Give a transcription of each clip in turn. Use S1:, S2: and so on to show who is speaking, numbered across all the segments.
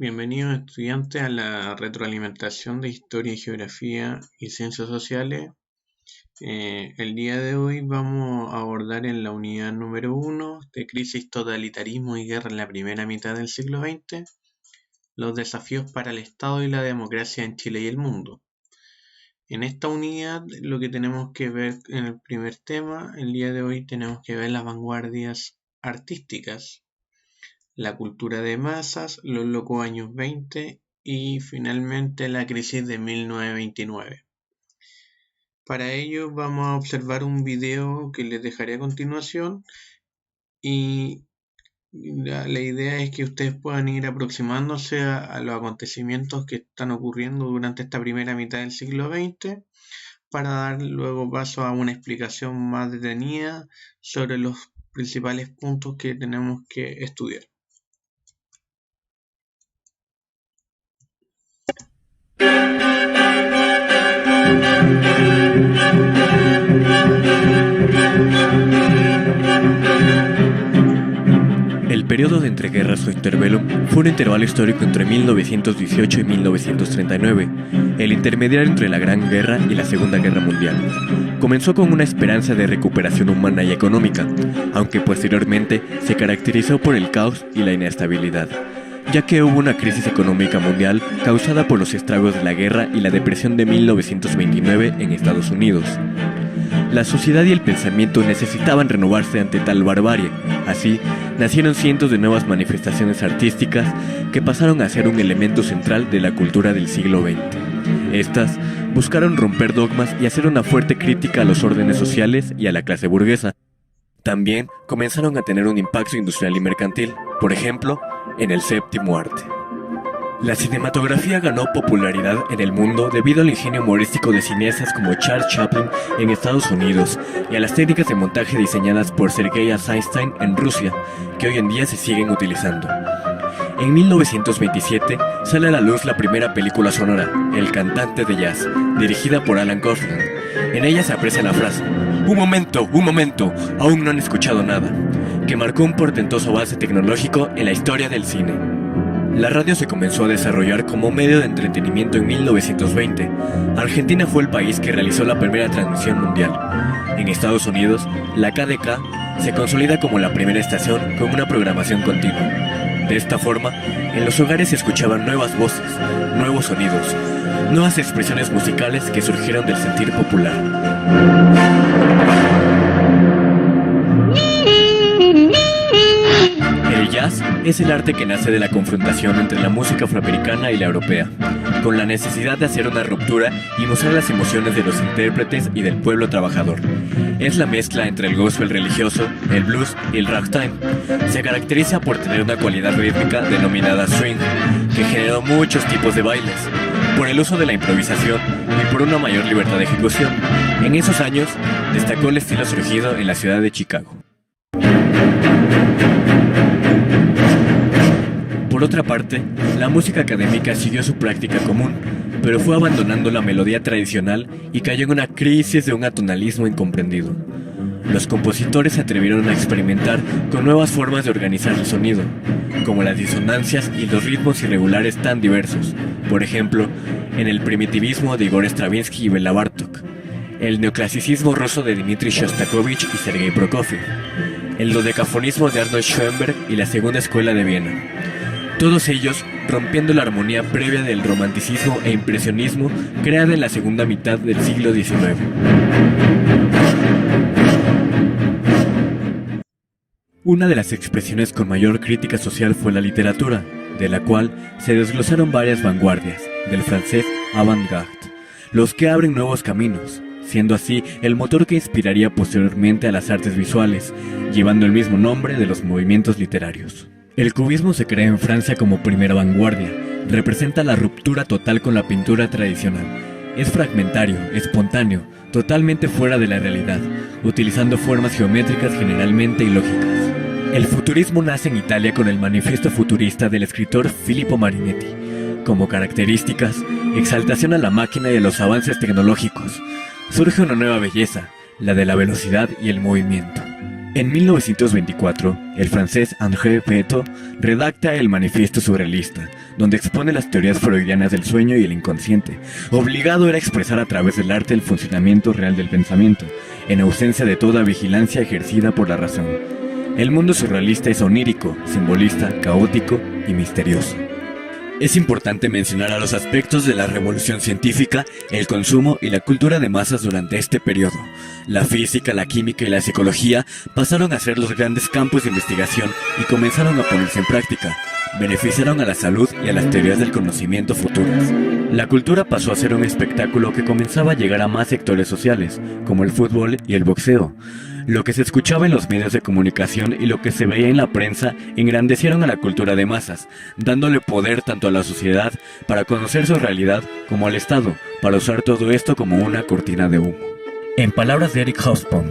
S1: Bienvenidos estudiantes a la retroalimentación de Historia y Geografía y Ciencias Sociales. El día de hoy vamos a abordar en la unidad número 1 de Crisis, Totalitarismo y Guerra en la primera mitad del siglo XX, los desafíos para el Estado y la democracia en Chile y el mundo. En esta unidad lo que tenemos que ver en el primer tema, el día de hoy tenemos que ver las vanguardias artísticas, la cultura de masas, los locos años 20 y finalmente la crisis de 1929. Para ello vamos a observar un video que les dejaré a continuación y la idea es que ustedes puedan ir aproximándose a los acontecimientos que están ocurriendo durante esta primera mitad del siglo XX para dar luego paso a una explicación más detenida sobre los principales puntos que tenemos que estudiar.
S2: El periodo de entreguerras o interbellum fue un intervalo histórico entre 1918 y 1939, el intermediario entre la Gran Guerra y la Segunda Guerra Mundial. Comenzó con una esperanza de recuperación humana y económica, aunque posteriormente se caracterizó por el caos y la inestabilidad, ya que hubo una crisis económica mundial causada por los estragos de la guerra y la depresión de 1929 en Estados Unidos. La sociedad y el pensamiento necesitaban renovarse ante tal barbarie. Así, nacieron cientos de nuevas manifestaciones artísticas que pasaron a ser un elemento central de la cultura del siglo XX. Estas buscaron romper dogmas y hacer una fuerte crítica a los órdenes sociales y a la clase burguesa. También comenzaron a tener un impacto industrial y mercantil, por ejemplo, en el séptimo arte. La cinematografía ganó popularidad en el mundo debido al ingenio humorístico de cineastas como Charles Chaplin en Estados Unidos y a las técnicas de montaje diseñadas por Sergei Eisenstein en Rusia, que hoy en día se siguen utilizando. En 1927 sale a la luz la primera película sonora, El cantante de jazz, dirigida por Alan Gosling. En ella se aprecia la frase, un momento, aún no han escuchado nada", que marcó un portentoso avance tecnológico en la historia del cine. La radio se comenzó a desarrollar como medio de entretenimiento en 1920. Argentina fue el país que realizó la primera transmisión mundial. En Estados Unidos, la KDK se consolida como la primera estación con una programación continua. De esta forma, en los hogares se escuchaban nuevas voces, nuevos sonidos, nuevas expresiones musicales que surgieron del sentir popular. El jazz es el arte que nace de la confrontación entre la música afroamericana y la europea, con la necesidad de hacer una ruptura y mostrar las emociones de los intérpretes y del pueblo trabajador. Es la mezcla entre el gospel religioso, el blues y el ragtime. Se caracteriza por tener una cualidad rítmica denominada swing, que generó muchos tipos de bailes, por el uso de la improvisación y por una mayor libertad de ejecución. En esos años, destacó el estilo surgido en la ciudad de Chicago. Por otra parte, la música académica siguió su práctica común, pero fue abandonando la melodía tradicional y cayó en una crisis de un atonalismo incomprendido. Los compositores se atrevieron a experimentar con nuevas formas de organizar el sonido, como las disonancias y los ritmos irregulares tan diversos, por ejemplo, en el primitivismo de Igor Stravinsky y Bela Bartók, el neoclasicismo ruso de Dmitri Shostakovich y Sergei Prokofiev, el dodecafonismo de Arnold Schoenberg y la Segunda Escuela de Viena. Todos ellos rompiendo la armonía previa del romanticismo e impresionismo creada en la segunda mitad del siglo XIX. Una de las expresiones con mayor crítica social fue la literatura, de la cual se desglosaron varias vanguardias, del francés avant-garde, los que abren nuevos caminos, siendo así el motor que inspiraría posteriormente a las artes visuales, llevando el mismo nombre de los movimientos literarios. El cubismo se crea en Francia como primera vanguardia, representa la ruptura total con la pintura tradicional. Es fragmentario, espontáneo, totalmente fuera de la realidad, utilizando formas geométricas generalmente ilógicas. El futurismo nace en Italia con el manifiesto futurista del escritor Filippo Marinetti. Como características, exaltación a la máquina y a los avances tecnológicos. Surge una nueva belleza, la de la velocidad y el movimiento. En 1924, el francés André Breton redacta el Manifiesto Surrealista, donde expone las teorías freudianas del sueño y el inconsciente. Obligado era expresar a través del arte el funcionamiento real del pensamiento, en ausencia de toda vigilancia ejercida por la razón. El mundo surrealista es onírico, simbolista, caótico y misterioso. Es importante mencionar a los aspectos de la revolución científica, el consumo y la cultura de masas durante este periodo. La física, la química y la psicología pasaron a ser los grandes campos de investigación y comenzaron a ponerse en práctica. Beneficiaron a la salud y a las teorías del conocimiento futuras. La cultura pasó a ser un espectáculo que comenzaba a llegar a más sectores sociales, como el fútbol y el boxeo. Lo que se escuchaba en los medios de comunicación y lo que se veía en la prensa engrandecieron a la cultura de masas, dándole poder tanto a la sociedad para conocer su realidad como al Estado para usar todo esto como una cortina de humo. En palabras de Eric Hobsbawm,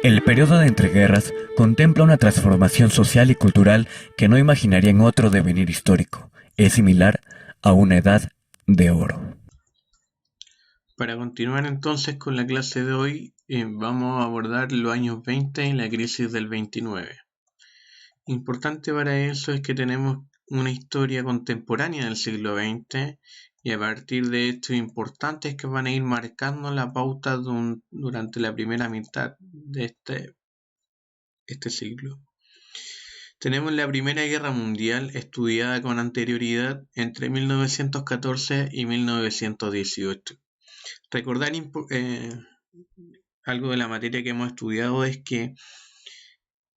S2: el periodo de entreguerras contempla una transformación social y cultural que no imaginaría en otro devenir histórico. Es similar a una edad de oro.
S1: Para continuar entonces con la clase de hoy, vamos a abordar los años 20 y la crisis del 29. Importante para eso es que tenemos una historia contemporánea del siglo XX y a partir de hechos importantes que van a ir marcando la pauta durante la primera mitad de este siglo. Tenemos la Primera Guerra Mundial estudiada con anterioridad entre 1914 y 1918. Recordar algo de la materia que hemos estudiado es que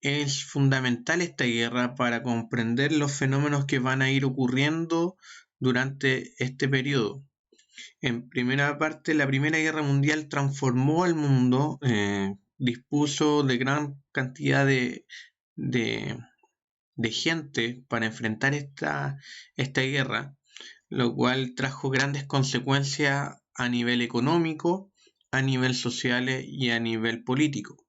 S1: es fundamental esta guerra para comprender los fenómenos que van a ir ocurriendo durante este periodo. En primera parte, la Primera Guerra Mundial transformó al mundo, dispuso de gran cantidad de gente para enfrentar esta guerra, lo cual trajo grandes consecuencias a nivel económico, a nivel social y a nivel político.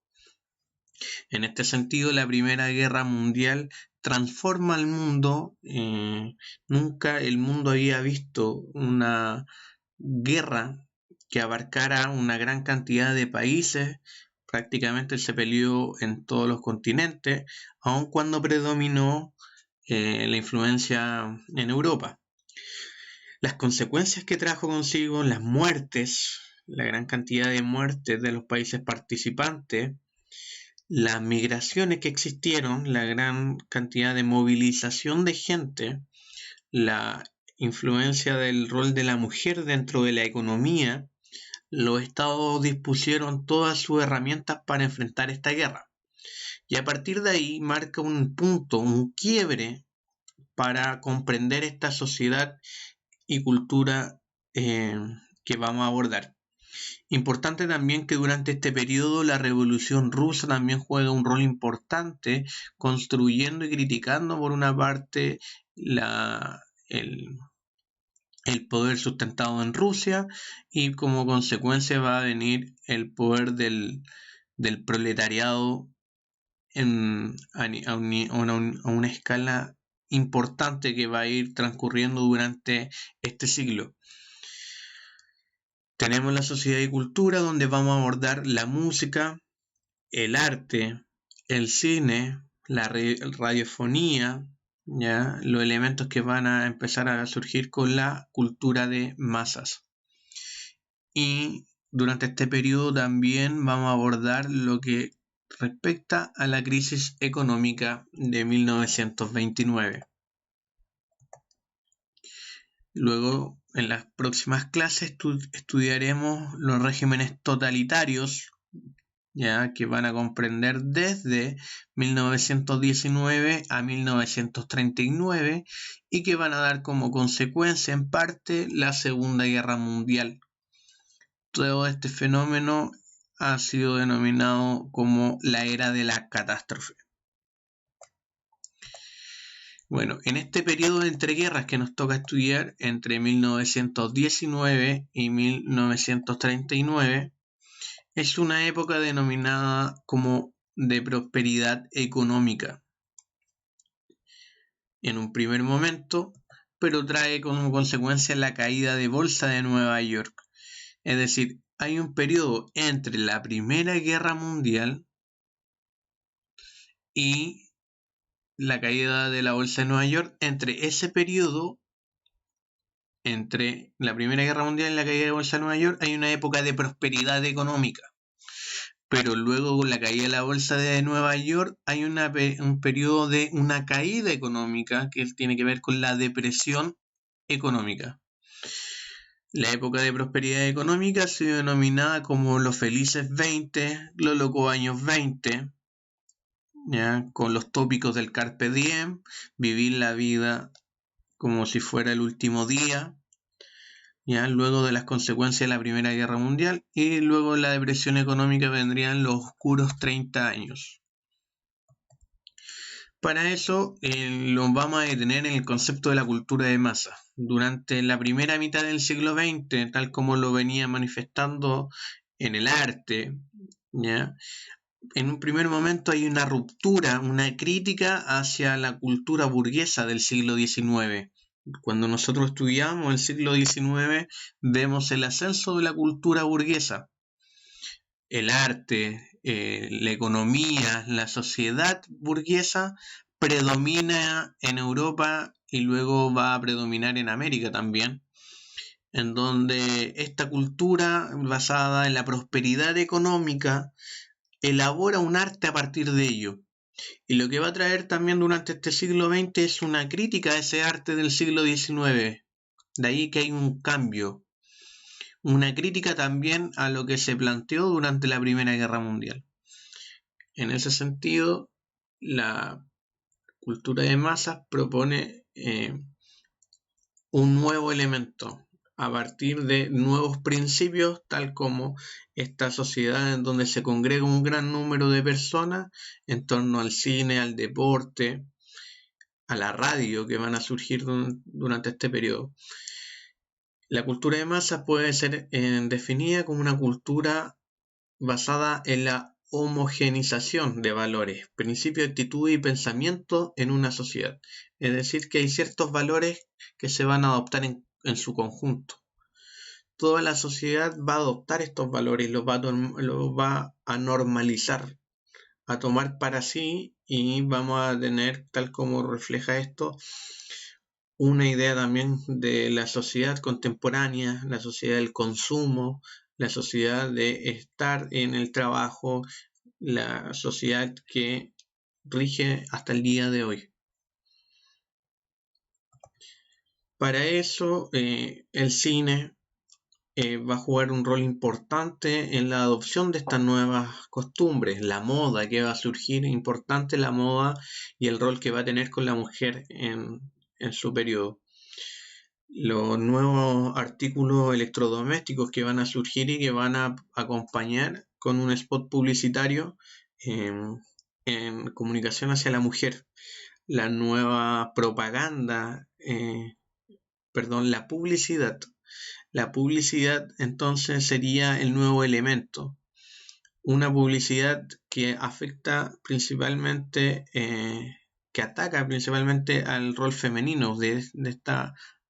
S1: En este sentido, la Primera Guerra Mundial transforma al mundo. Nunca el mundo había visto una guerra que abarcara una gran cantidad de países. Prácticamente se peleó en todos los continentes, aun cuando predominó la influencia en Europa. Las consecuencias que trajo consigo, las muertes, la gran cantidad de muertes de los países participantes, las migraciones que existieron, la gran cantidad de movilización de gente, la influencia del rol de la mujer dentro de la economía, los estados dispusieron todas sus herramientas para enfrentar esta guerra. Y a partir de ahí marca un punto, un quiebre para comprender esta sociedad y cultura que vamos a abordar. Importante también que durante este periodo la Revolución Rusa también juega un rol importante, construyendo y criticando por una parte el poder sustentado en Rusia y como consecuencia va a venir el poder del proletariado a una escala importante que va a ir transcurriendo durante este siglo. Tenemos la sociedad y cultura, donde vamos a abordar la música, el arte, el cine, la radiofonía, ¿ya? Los elementos que van a empezar a surgir con la cultura de masas. Y durante este periodo también vamos a abordar lo que respecta a la crisis económica de 1929. Luego, en las próximas clases estudiaremos los regímenes totalitarios, ya que van a comprender desde 1919 a 1939 y que van a dar como consecuencia en parte la Segunda Guerra Mundial. Todo este fenómeno ha sido denominado como la era de la catástrofe. Bueno, en este periodo de entreguerras que nos toca estudiar entre 1919 y 1939, es una época denominada como de prosperidad económica. En un primer momento, pero trae como consecuencia la caída de bolsa de Nueva York. Es decir, hay un periodo entre la Primera Guerra Mundial y la caída de la bolsa de Nueva York. Entre ese periodo, entre la Primera Guerra Mundial y la caída de la bolsa de Nueva York, hay una época de prosperidad económica. Pero luego con la caída de la bolsa de Nueva York hay un periodo de una caída económica que tiene que ver con la depresión económica. La época de prosperidad económica ha sido denominada como los felices 20, los locos años 20, ¿ya? Con los tópicos del carpe diem, vivir la vida como si fuera el último día, ¿ya? Luego de las consecuencias de la Primera Guerra Mundial, y luego de la depresión económica vendrían los oscuros 30 años. Para eso lo vamos a detener en el concepto de la cultura de masa. Durante la primera mitad del siglo XX, tal como lo venía manifestando en el arte, ¿ya? En un primer momento hay una ruptura, una crítica hacia la cultura burguesa del siglo XIX. Cuando nosotros estudiamos el siglo XIX, vemos el ascenso de la cultura burguesa. El arte, la economía, la sociedad burguesa predomina en Europa y luego va a predominar en América también, en donde esta cultura basada en la prosperidad económica elabora un arte a partir de ello. Y lo que va a traer también durante este siglo XX es una crítica a ese arte del siglo XIX. De ahí que hay un cambio, una crítica también a lo que se planteó durante la Primera Guerra Mundial. En ese sentido, la cultura de masas propone un nuevo elemento a partir de nuevos principios, tal como esta sociedad en donde se congrega un gran número de personas en torno al cine, al deporte, a la radio, que van a surgir durante este periodo. La cultura de masas puede ser definida como una cultura basada en la homogenización de valores, principios, actitudes y pensamientos en una sociedad. Es decir, que hay ciertos valores que se van a adoptar en su conjunto. Toda la sociedad va a adoptar estos valores, los va a normalizar, a tomar para sí, y vamos a tener, tal como refleja esto, una idea también de la sociedad contemporánea, la sociedad del consumo, la sociedad de estar en el trabajo, la sociedad que rige hasta el día de hoy. Para eso, el cine va a jugar un rol importante en la adopción de estas nuevas costumbres, la moda que va a surgir, importante la moda y el rol que va a tener con la mujer en su periodo. Los nuevos artículos electrodomésticos que van a surgir y que van a acompañar con un spot publicitario en comunicación hacia la mujer. La nueva propaganda, la publicidad. La publicidad entonces sería el nuevo elemento. Una publicidad que afecta principalmente, que ataca principalmente al rol femenino de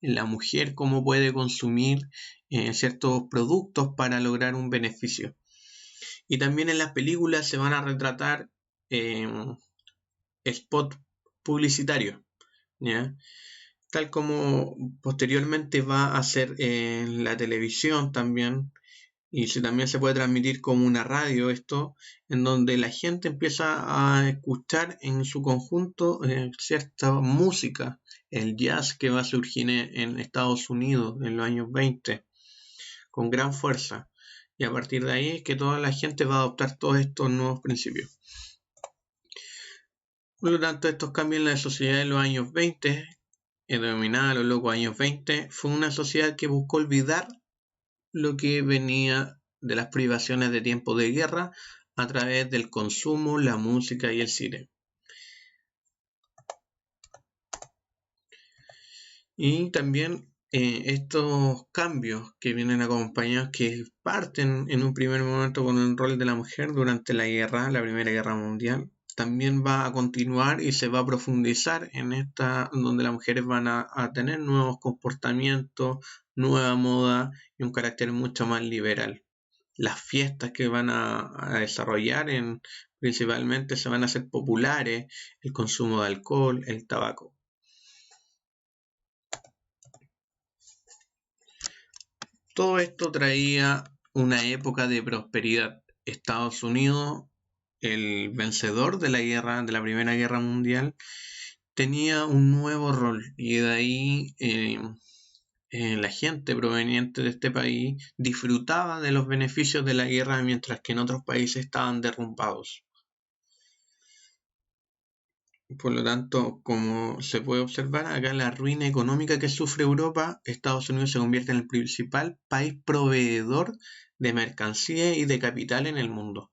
S1: la mujer, cómo puede consumir ciertos productos para lograr un beneficio. Y también en las películas se van a retratar spot publicitarios, ¿ya? Tal como posteriormente va a ser en la televisión también, y también se puede transmitir como una radio esto, en donde la gente empieza a escuchar en su conjunto cierta música, el jazz que va a surgir en Estados Unidos en los años 20 con gran fuerza, y a partir de ahí es que toda la gente va a adoptar todos estos nuevos principios. Por lo tanto, estos cambios en la sociedad de los años 20, denominada los locos años 20, fue una sociedad que buscó olvidar lo que venía de las privaciones de tiempo de guerra a través del consumo, la música y el cine. Y también estos cambios que vienen acompañados, que parten en un primer momento con el rol de la mujer durante la guerra, la Primera Guerra Mundial, también va a continuar y se va a profundizar en esta, donde las mujeres van a tener nuevos comportamientos, nueva moda y un carácter mucho más liberal. las fiestas que van a desarrollar, principalmente se van a hacer populares el consumo de alcohol, el tabaco. Todo esto traía una época de prosperidad. Estados Unidos, el vencedor de la Primera Guerra Mundial, tenía un nuevo rol, y de ahí la gente proveniente de este país disfrutaba de los beneficios de la guerra, mientras que en otros países estaban derrumbados. Por lo tanto, como se puede observar acá, la ruina económica que sufre Europa, Estados Unidos se convierte en el principal país proveedor de mercancía y de capital en el mundo.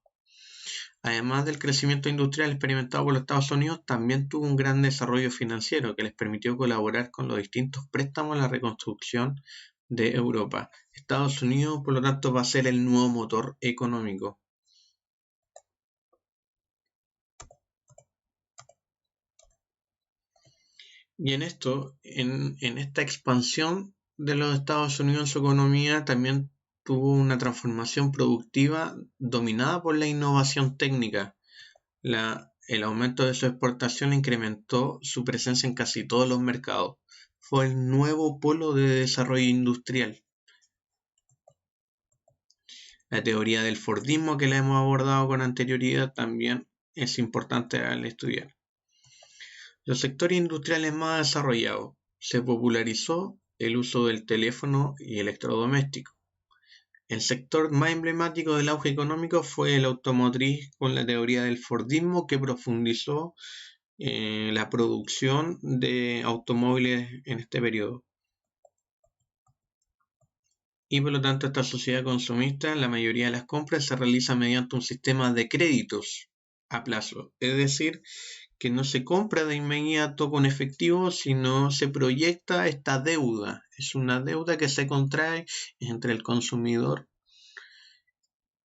S1: Además del crecimiento industrial experimentado por los Estados Unidos, también tuvo un gran desarrollo financiero que les permitió colaborar con los distintos préstamos en la reconstrucción de Europa. Estados Unidos, por lo tanto, va a ser el nuevo motor económico. Y en esta expansión de los Estados Unidos en su economía, también tuvo una transformación productiva dominada por la innovación técnica. El aumento de su exportación incrementó su presencia en casi todos los mercados. Fue el nuevo polo de desarrollo industrial. La teoría del Fordismo, que la hemos abordado con anterioridad, también es importante al estudiar. Los sectores industriales más desarrollados. Se popularizó el uso del teléfono y electrodomésticos. El sector más emblemático del auge económico fue el automotriz, con la teoría del Fordismo, que profundizó la producción de automóviles en este periodo. Y por lo tanto, esta sociedad consumista, la mayoría de las compras se realiza mediante un sistema de créditos a plazo, es decir, que no se compra de inmediato con efectivo, sino se proyecta esta deuda. Es una deuda que se contrae entre el consumidor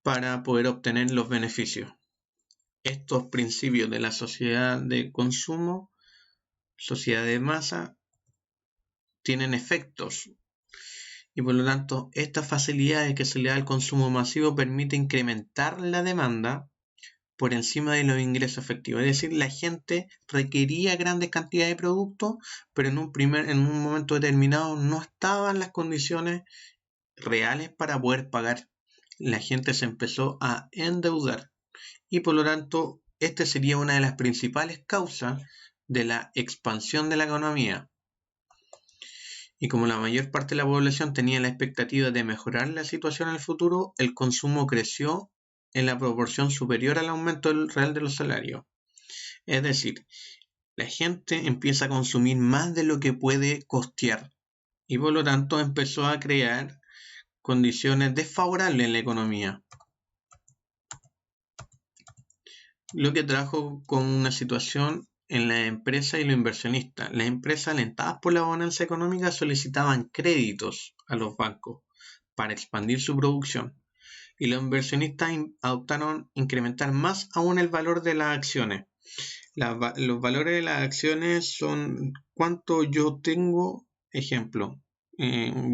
S1: para poder obtener los beneficios. Estos principios de la sociedad de consumo, sociedad de masa, tienen efectos, y por lo tanto estas facilidades que se le da al consumo masivo permite incrementar la demanda por encima de los ingresos efectivos. Es decir, la gente requería grandes cantidades de productos, pero en un momento determinado no estaban las condiciones reales para poder pagar. La gente se empezó a endeudar, y por lo tanto esta sería una de las principales causas de la expansión de la economía. Y como la mayor parte de la población tenía la expectativa de mejorar la situación en el futuro, el consumo creció en la proporción superior al aumento real de los salarios. Es decir, la gente empieza a consumir más de lo que puede costear, y por lo tanto empezó a crear condiciones desfavorables en la economía, lo que trajo con una situación en la empresa y los inversionistas. Las empresas, alentadas por la bonanza económica, solicitaban créditos a los bancos para expandir su producción, y los inversionistas adoptaron incrementar más aún el valor de las acciones. Los valores de las acciones son cuánto yo tengo. Ejemplo, yo